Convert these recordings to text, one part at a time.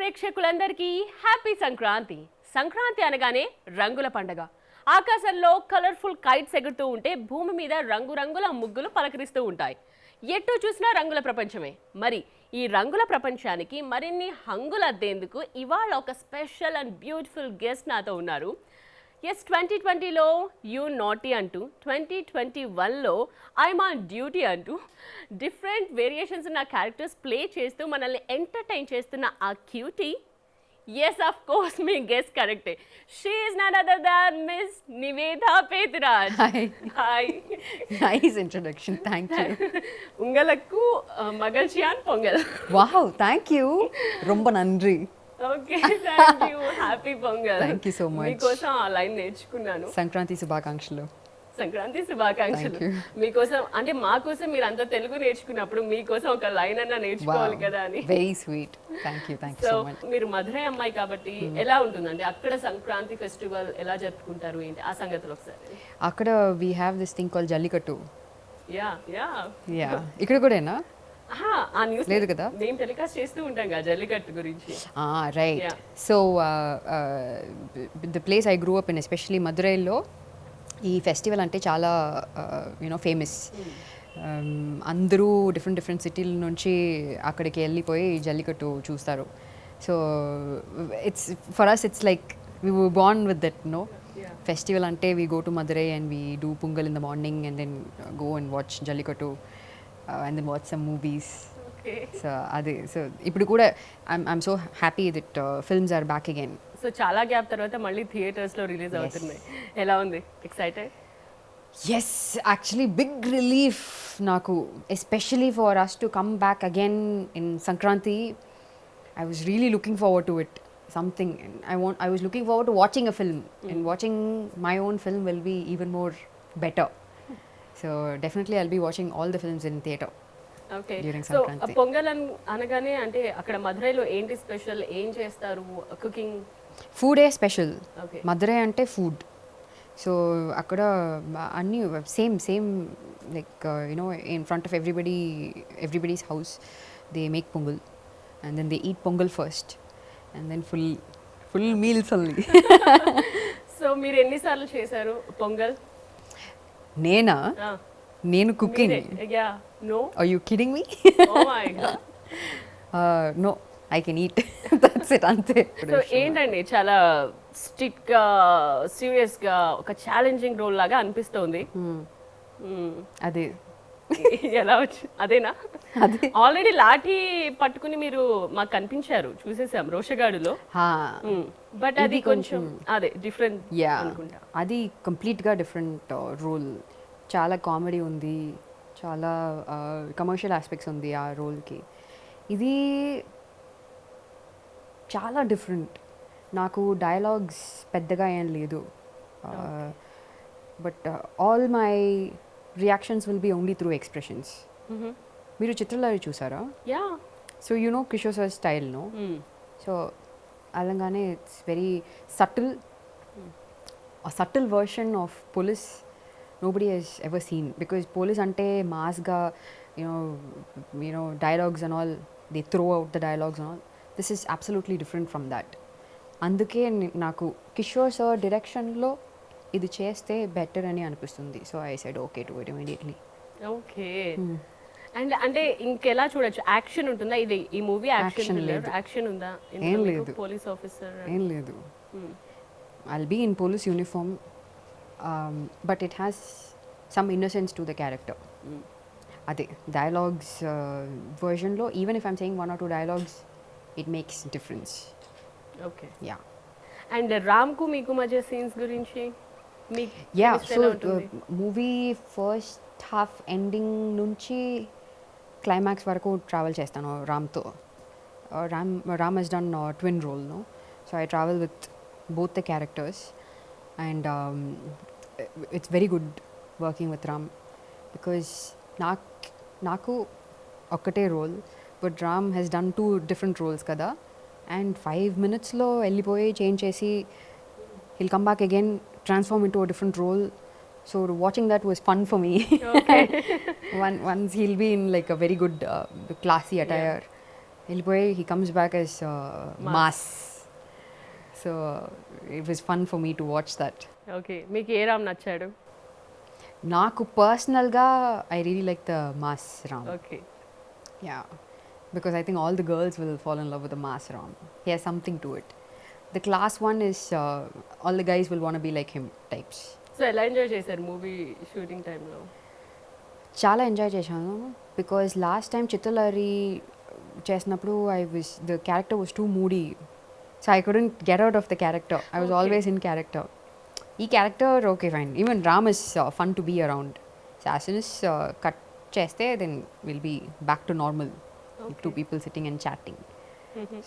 ప్రేక్షకులందరికీ హ్యాపీ సంక్రాంతి. సంక్రాంతి అనగానే రంగుల పండగ. ఆకాశంలో కలర్ఫుల్ కైట్స్ ఎగురుతూ ఉంటే భూమి మీద రంగురంగుల ముగ్గులు పలకరిస్తూ ఉంటాయి. ఎటు చూసినా రంగుల ప్రపంచమే. మరి ఈ రంగుల ప్రపంచానికి మరిన్ని హంగులద్దేందుకు ఇవాళ ఒక స్పెషల్ అండ్ బ్యూటిఫుల్ గెస్ట్ నాతో ఉన్నారు. ఎస్ 2020లో యూ నాటీ అంటూ 2021లో ఐఎమ్ ఆన్ డ్యూటీ అంటూ డిఫరెంట్ వేరియేషన్స్ ఉన్న క్యారెక్టర్స్ ప్లే చేస్తూ మనల్ని ఎంటర్టైన్ చేస్తున్న ఆ క్యూటీ. ఎస్ ఆఫ్ కోర్స్ మీ గెస్ కరెక్టే. She is none other than miss Nivetha Pethuraj. Hi. Nice introduction, thank you. உங்களுக்கு மகிழ்ச்சியான பொங்கல். వావ్, థ్యాంక్ యూ, ரொம்ப நன்றி. Okay, thank you. Happy Pongal. Thank you so much. మీకోసం ఆ లైన్ నేర్చుకున్నాను. సంక్రాంతి శుభాకాంక్షలు. సంక్రాంతి శుభాకాంక్షలు. మీకోసం అంటే మా కోసం మీరు అంత తెలుగు నేర్చుకున్నప్పుడు మీకోసం ఒక లైన్ అన్నా నేర్చుకోవాలి కదా అని. Very sweet, thank you so much. మీరు మధురై అమ్మాయి కాబట్టి ఎలా ఉంటుందండి అక్కడ సంక్రాంతి ఫెస్టివల్ ఎలా జరుపుకుంటారు ఏంటి ఆ సంగతులు ఒకసారి. అక్కడ we have this thing call Jallikattu. Yeah yeah yeah, ఇక్కడ కూడానా? ఆ న్యూస్ లేదు కదా, మేము టెలికాస్ట్ చేస్తూ ఉంటాం కదా జల్లికట్టు గురించి. Right. So the place I grew up in, especially మదురైలో ఈ ఫెస్టివల్ అంటే చాలా ఫేమస్. అందరూ డిఫరెంట్ సిటీల నుంచి అక్కడికి వెళ్ళిపోయి జల్లికట్టు చూస్తారు. So it's for us it's like we were born with that festival. అంటే we go to Madurai and we do Pongal in the morning and then go and watch Jallikattu and then watch some movies. Okay. So ade, so ఇప్పుడు కూడా I'm so happy that films are back again. So చాలా gap తర్వాత మళ్ళీ theatres లో release అవుతున్నాయి. ఎలా ఉంది? Excited? Yes, actually big relief నాకు, especially for us to come back again in Sankranti. I was really looking forward to it. Something I was looking forward to watching a film, and watching my own film will be even more better. So definitely I'll be watching all the films in theatre. Okay. During So Sankranti. Pongal అనగానే అంటే అక్కడ మధురైలో ఏంటి special, ఏం చేస్తారు? Cooking ఫుడే special. Okay. Madurai అంటే food. So అక్కడ అన్నీ same like in front of everybody's house they make Pongal and then they eat Pongal first and then full meals only. So మీరు ఎన్నిసార్లు చేశారు పొంగల్? నేను cooking. Yeah. No. Are you kidding me? Oh my god. No, I can eat, that's it, అంతే. So ఏంటండి చాలా strict గా serious గా ఒక ఛాలెంజింగ్ రోల్ లాగా అనిపిస్తోంది. అదే. ఎలా వచ్చు? అదేనా? అదే. ఆల్రెడీ లాఠీ పట్టుకుని మీరు మాకు కనిపించారు, చూసేసాం రోషగాడులో. బట్ అది కొంచెం అదే డిఫరెంట్ అనుకుంటా. అది కంప్లీట్గా డిఫరెంట్ రోల్. చాలా కామెడీ ఉంది, చాలా కమర్షియల్ ఆస్పెక్ట్స్ ఉంది ఆ రోల్కి. ఇది చాలా డిఫరెంట్. నాకు డైలాగ్స్ పెద్దగా ఏం లేదు, but all my reactions will be only through expressions. మీరు చిత్రలహరి చూసారా? Yeah. So you know Kishore sir style, no? So అలాగానే it's very subtle, a subtle version of police nobody has ever seen, because police ante mass ga you know dialogues and all, they throw out the dialogues and all. This is absolutely different from that. అందుకే నాకు Kishore sir డైరెక్షన్లో ఇది చేస్తే better అని అనిపిస్తుంది. So I said okay to it immediately. Okay. And అంటే ఇంకెలా చూడొచ్చు? యాక్షన్ ఉంటుందా? ఇది ఈ మూవీ యాక్షన్ లేదు, యాక్షన్ ఉందా? ఏం లేదు. పోలీస్ ఆఫీసర్ ఏం లేదు. I'll be in police uniform, but it has some innocence to the character. Ade dialogues version lo, even if I'm saying one or two dialogues, it makes difference. Okay. Yeah. And Ram ku meeku majha scenes gurinchi me so movie first half ending nunchi climax varaku travel chestanu Ram tho. Ram has done twin role, no? So I travel with both the characters, and it's very good working with Ram, because naku okkate role, but Ram has done two different roles kada, and 5 minutes lo ellipoyi change chesi he'll come back again, transform into a different role. So watching that was fun for me. Okay. Once he'll be in like a very good classy attire, వెళ్ళిపోయి he comes back as Mass. So it was fun for me to watch that. Okay, మీకు ఏ రామ్ నచ్చాడు? నాకు పర్సనల్గా I really like the mass Ram. Okay, Yeah, because I think all the girls will fall in love with the mass Ram. He has something to it. The class one is all the guys will want to be like him types. So ఎలా enjoy చేశారు movie shooting టైంలో? చాలా enjoy చేశాను because last time Chitralahari చేసినప్పుడు the character was too moody, so I couldn't get out of the character. I was Okay. Always in character. ఈ character okay fine, even Ram is fun to be around. So as soon as cut చేస్తే then will be back to normal, two people sitting and chatting.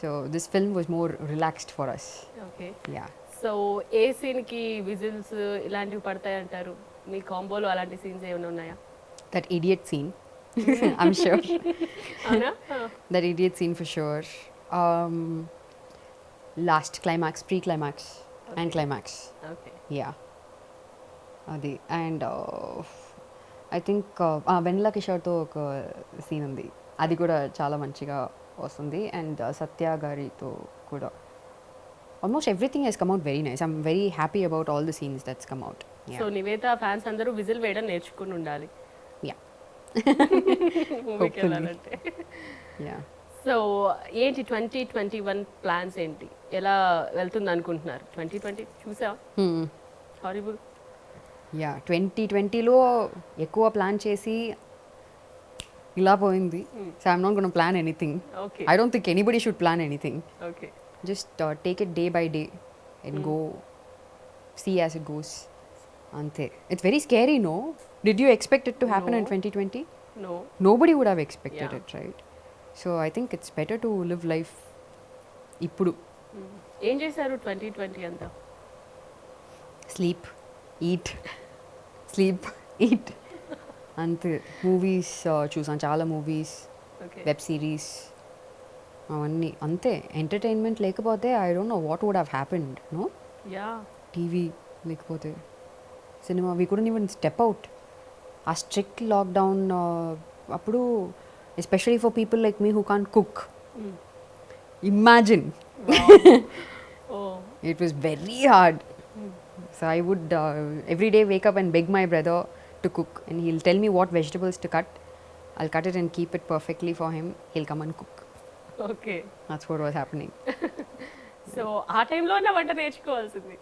So this film was more relaxed for us. Okay, Yeah. So ఏ సీన్కి whistles ఇలాంటివి పడతాయి అంటారు? మీ కాంబోలో అలాంటి scenes ఏమైనా ఉన్నాయా? That idiot scene, I'm sure. అవునా? That idiot scene for sure. Last climax, pre-climax, and climax. Okay, Yeah. Adi. And I think వెన్నెల కిషోర్తో ఒక సీన్ ఉంది, అది కూడా చాలా మంచిగా వస్తుంది. అండ్ సత్య గారితో కూడా almost everything he's come out very nice. I'm very happy about all the scenes that's come out. So Nivetha fans అందరూ విజిల్ వేయడం నేర్చుకుని ఉండాలి Yeah. మూవీకి Hopefully. వెళ్ళాలంటే. Yeah. సో ఏంటి 2021 ప్లాన్స్ ఏంటి? ఎలా వెళ్తుంది అనుకుంటున్నారు? 2020 చూసా, Hmm. హారిబుల్. యా 2020లో ఎక్కువ ప్లాన్ చేసి ఇలా పోయింది. So I'm not gonna plan anything. Okay, I don't think anybody should plan anything. Okay, just take it day by day and go see as it goes. అంతే. It's very scary, no? Did you expect it to happen in No. 2020? No. Nobody would have expected Yeah. it, right? So I think it's better to live life ఇప్పుడు. ఏం చేశారు 2020 అంతా? Sleep, eat, sleep, eat. అంతే. Movies చూసాను, చాలా movies, okay, web series, అవన్నీ అంతే. Entertainment లేకపోతే I don't know what would have happened. No yeah, TV లేకపోతే cinema, we couldn't even step out. ఆ స్ట్రిక్ట్ లాక్డౌన్ అప్పుడు, especially for people like me who can't cook, imagine. Oh, It was very hard. So I would every day wake up and beg my brother to cook, and he'll tell me what vegetables to cut. I'll cut it and keep it perfectly for him. He'll come and cook. Okay. That's what was happening. So ఆ టైంలో ఉన్న వంట నేర్చుకోవాల్సింది.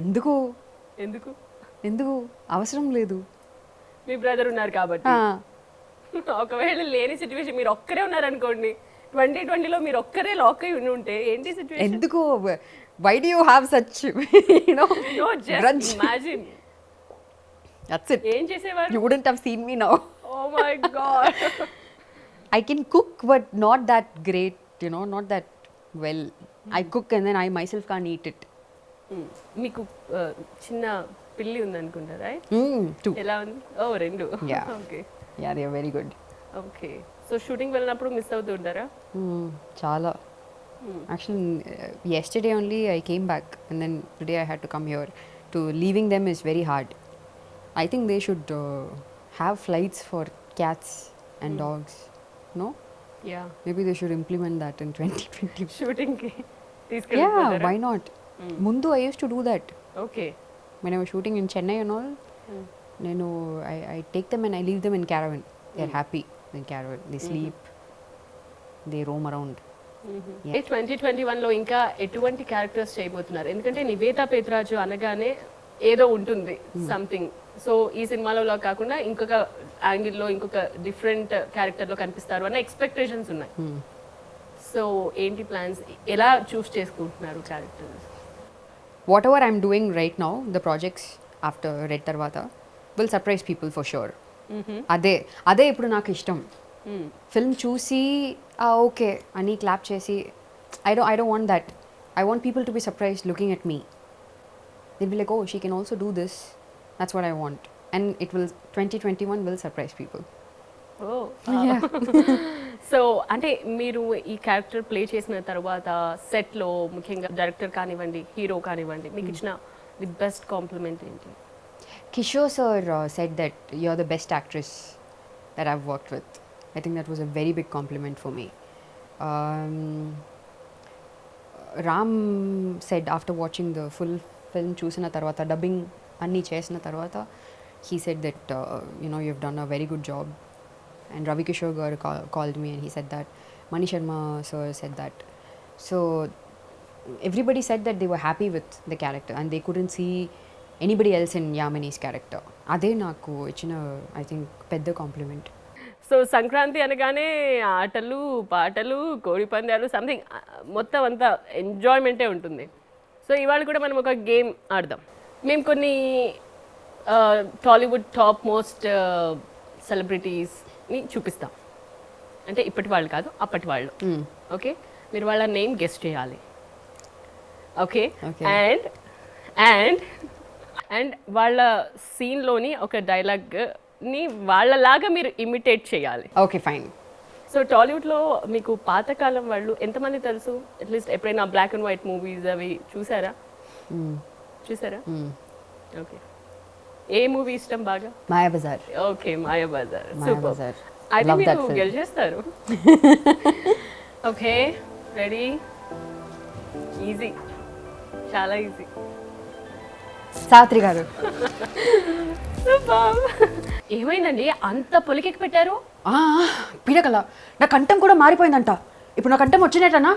ఎందుకు ఎందుకు? ఎందుకు అవసరం లేదు. మీ బ్రదర్ ఉన్నారు కాబట్టి. ఒకవేళ లేని సిచ్యువేషన్, మీరు ఒక్కరే ఉన్నారనుకోండి 2020లో, మీరు ఒక్కరే లాక్ అయి ఉంటే ఏంటి సిచ్యువేషన్? ఎందుకు? Why do you have such no, just grudge? Imagine. That's it. ఏం చేసేవారు? You wouldn't have seen me now. Oh my god. I can cook, but not that great, not that well. I cook and then I myself can't eat it. మీకు చిన్న పిల్లి ఉంది అనుకుంటా, right? Two. ఎలా ఉంది? ఓ, రెండు. Yeah. Okay, Yeah, they are very good. Okay. So shooting వెళ్ళినప్పుడు miss అవుతూ ఉంటారా? Chala. Actually, yesterday only I came back, and then today I had to come here. To leaving them is very hard. I think they should have flights for cats and dogs. No? Yeah, Maybe they should implement that in 2020. షూటింగ్కి Yeah, తీసుకెళ్ళిపోతారా? why not? Mundu I used to do that. Okay. When I was shooting in Chennai and all, I take them and I leave them in caravan. They're happy in caravan. They sleep. They roam around. Yeah. 2021లో ఇంకా ఎటువంటి characters చేయబోతున్నారు? ఎందుకంటే నివేతా పేతురాజు అనగానే ఏదో ఉంటుంది something. So ఈ సినిమాలో కాకుండా ఇంకొక యాంగిల్లో, ఇంకొక డిఫరెంట్ క్యారెక్టర్లో కనిపిస్తారు అన్న ఎక్స్పెక్టేషన్స్ ఉన్నాయి. సో ఏంటి ప్లాన్స్? ఎలా చూస్ చేసుకుంటున్నారు characters? Whatever I'm doing right now, the projects after Red Tarvata will surprise people for sure. అదే ఇప్పుడు నాకు ఇష్టం. ఫిల్మ్ చూసి ఓకే అని క్లాప్ చేసి I don't want that. I want people to be surprised looking at me. They'll be like, oh, she can also do this. That's what I want. And 2021 will surprise people. Oh, so అంటే మీరు ఈ character play చేసిన తర్వాత సెట్లో ముఖ్యంగా director కానివ్వండి, hero కానివ్వండి, మీకు ఇచ్చిన ది బెస్ట్ కాంప్లిమెంట్ ఏంటి? Kishore sir said that you're the best actress that I've worked with. I think that was a very big compliment for me. Ram said after watching the full film చూసిన తర్వాత dubbing అన్నీ చేసిన తర్వాత he said that you have done a very good job and Ravi Kishore garu called me and he said that Mani Sharma sir said that so everybody said that they were happy with the character and they couldn't see anybody else in Yamini's character. అదే నాకు ఇచ్చిన I think పెద్ద complement. So Sankranti అనగానే ఆటలు పాటలు కోడి పందాలు something మొత్తం అంతా ఎంజాయ్మెంటే ఉంటుంది. సో ఇవాళ కూడా మనం ఒక గేమ్ ఆడదాం. మేము కొన్ని టాలీవుడ్ టాప్ మోస్ట్ సెలబ్రిటీస్ని చూపిస్తాం. అంటే ఇప్పటి వాళ్ళు కాదు, అప్పటి వాళ్ళు. ఓకే, మీరు వాళ్ళ నేమ్ గెస్ట్ చేయాలి. ఓకే, అండ్ అండ్ అండ్ వాళ్ళ సీన్లోని ఒక డైలాగ్ని వాళ్ళలాగా మీరు ఇమిటేట్ చేయాలి. Okay fine. సో టాలీవుడ్లో మీకు పాతకాలం వాళ్ళు ఎంతమంది తెలుసు? అట్లీస్ట్ ఎప్పుడైనా బ్లాక్ అండ్ వైట్ మూవీస్ అవి చూసారా? ఓకే, ఏ మూవీ ఇష్టం బాగా? మాయాబజార్. ఓకే, మాయాబజార్. సూపర్. అయితే మీరు గెలిచేస్తారు. Okay, ready? ఈజీ, చాలా ఈజీ. సాత్రి గారు. సూపర్. ఏమైందండి అంత పొలికెక్కి పెట్టారు? పీడకల నా కంఠం కూడా మారిపోయిందంట. ఇప్పుడు నా కంఠం వచ్చినట్టనా?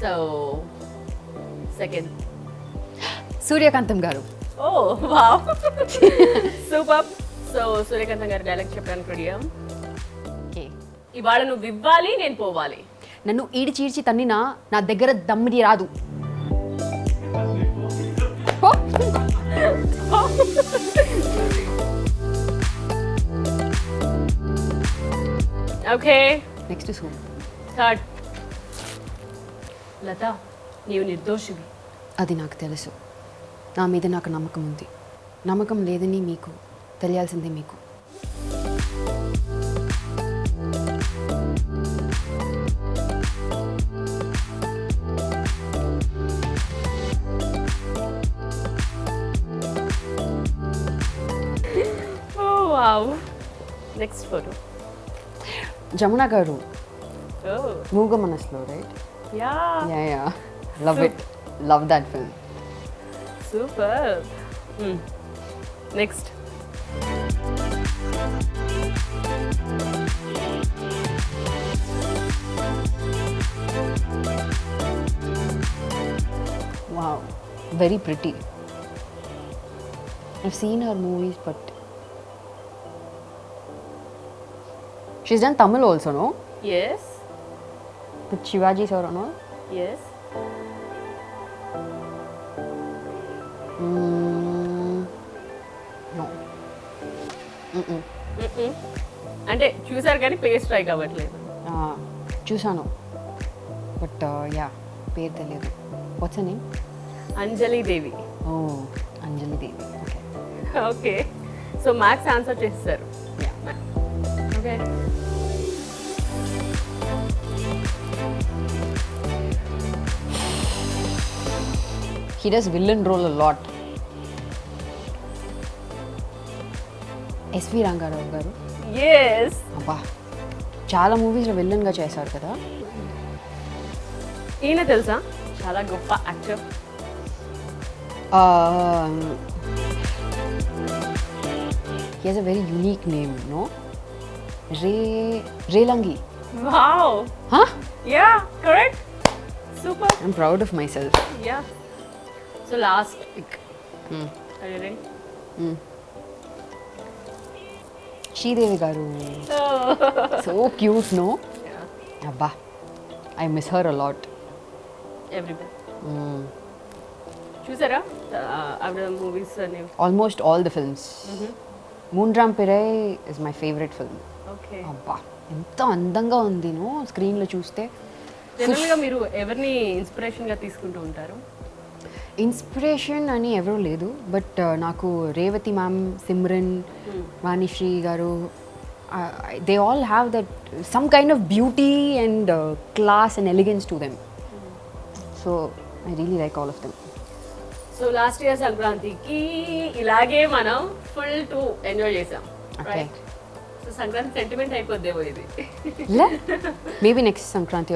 సో సెకండ్ సూర్యకాంతం గారు. ఓ వావ్, సూపర్. సో సూర్యకాంతం గారు డైలాగ్ చెప్పడానికి రెడీయా? ఓకే. ఇవాళ నువ్వు ఇవ్వాలి, నేను పోవాలి. నన్ను ఈడి చీడ్చి తన్నినా నా దగ్గర దమ్మిడి రాదు. ఓకే, నెక్స్ట్ సూ. థర్డ్. లత, నీవు నిర్దోషివి. అది నాకు తెలుసు. నా మీద నాకు నమ్మకం ఉంది. నమ్మకం లేదని మీకు తెలియాల్సిందే. మీకు oh wow. Next photo. Jamuna garu. ఓ మూగ మనసులో, right? Yeah yeah yeah, love it, love that film. Super. Next. Wow, very pretty. I've seen her movies, but she's done Tamil also, no? Yes. With Shivaji sir and all. Yes. No. అంటే చూసారు కానీ పేరు strike అవ్వట్లేదు. చూసాను, but yeah పేరు తెలియదు. What's name? Anjali Devi. Oh, Anjali Devi. Okay okay, so maths answer చేస్తారు. Okay, he does villain role a lot. SV Ranga Rao garu. Yes. అబ్బా, చాలా మూవీస్లో విలన్గా చేశారు కదా. ఈయన తెలుసా? చాలా గొప్ప actor. He has a very unique name, no? Relangi. Wow. Huh? Yeah, correct. Super. I'm proud of myself. Yeah. So last pick. Are you ready? Sridevi garu. Oh. So cute, no? Yeah. Abba, I miss her a lot. Everybody. చూసారా ఆవిడ movies అనేవి? Almost all the films. Moonram Pirai is my favorite film. Okay. అబ్బా, ఎంత అందంగా ఉంది no స్క్రీన్లో చూస్తే. జనరల్గా మీరు ఎవరిని ఇన్స్పిరేషన్గా తీసుకుంటూ ఉంటారు? ఇన్స్పిరేషన్ అని ఎవరూ లేదు, బట్ నాకు రేవతి మ్యామ్, సిమ్రన్, వాణిశ్రీ గారు, they all have that some kind of beauty and class and elegance to them. So I really like all of them. So last year సంక్రాంతికి ఇలాగే మనం ఫుల్ టు ఎంజాయ్ చేసాం Okay. Right so Sankranti sentiment అయిపోద్దేమో ఇది Maybe next Sankranti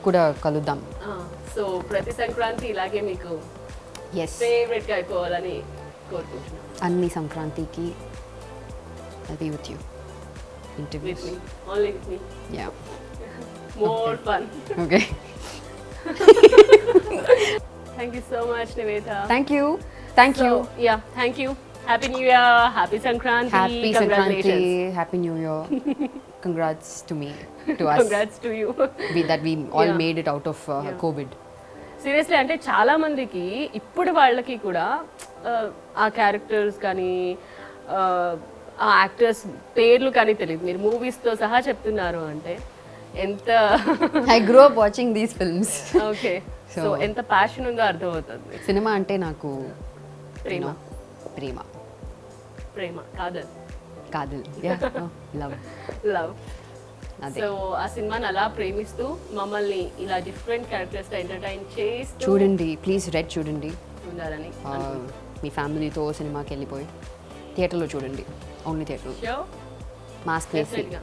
kuda kaludam. సో ప్రతి సంక్రాంతి ఇలాగే మీకు Yes. ఫేవరెట్ గా అయిపోవాలని కోరుకుంటున్నాను. Anni Sankranti I'll be with you. Interviews. With me, only with me. Yeah. More fun. Okay. Thank you so much, Nivedha. Thank you. Thank you. Yeah, thank you. Happy New Year. Happy Sankranti. Happy Congratulations. Sankranti. Happy New Year. Congrats to me, to us. Congrats to you. That we all Yeah. made it out of Yeah. COVID. Seriously అంటే చాలా మందికి ఇప్పుడు వాళ్ళకి కూడా ఆ characters కానీ ఆ actors పేర్లు కానీ తెలియదు. మీరు మూవీస్తో సహా చెప్తున్నారు అంటే ఎంత I grew up watching these films. Okay so So- ఎంత ప్యాషన్ ఉందో అర్థమవుతుంది. Cinema ante naku ప్రేమ prema. ప్రేమ Kadhal Kadal. Yeah. Oh, love. Love. అదే. సో ఆ సినిమాని అలా ప్రేమిస్తూ మమ్మల్ని ఇలా డిఫరెంట్ క్యారెక్టర్స్ ఎంటర్టైన్ చేస్తూ చూడండి ప్లీజ్ రెడ్ చూడండి ఉండాలని మీ ఫ్యామిలీతో సినిమాకి వెళ్ళిపోయి థియేటర్లో చూడండి ఓన్లీ థియేటర్ షో మాస్క్ వేసి డెఫినెట్గా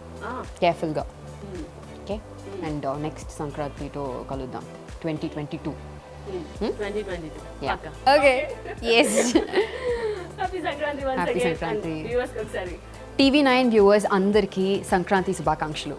కేర్ఫుల్గా ఓకే అండ్ నెక్స్ట్ సంక్రాంతితో కలుద్దాం 2022. 2022 పక్కా. Okay yes happy Sankranti once Happy again Sankranti. Viewers ఒకసారి TV9 వ్యూవర్స్ అందరికీ సంక్రాంతి శుభాకాంక్షలు.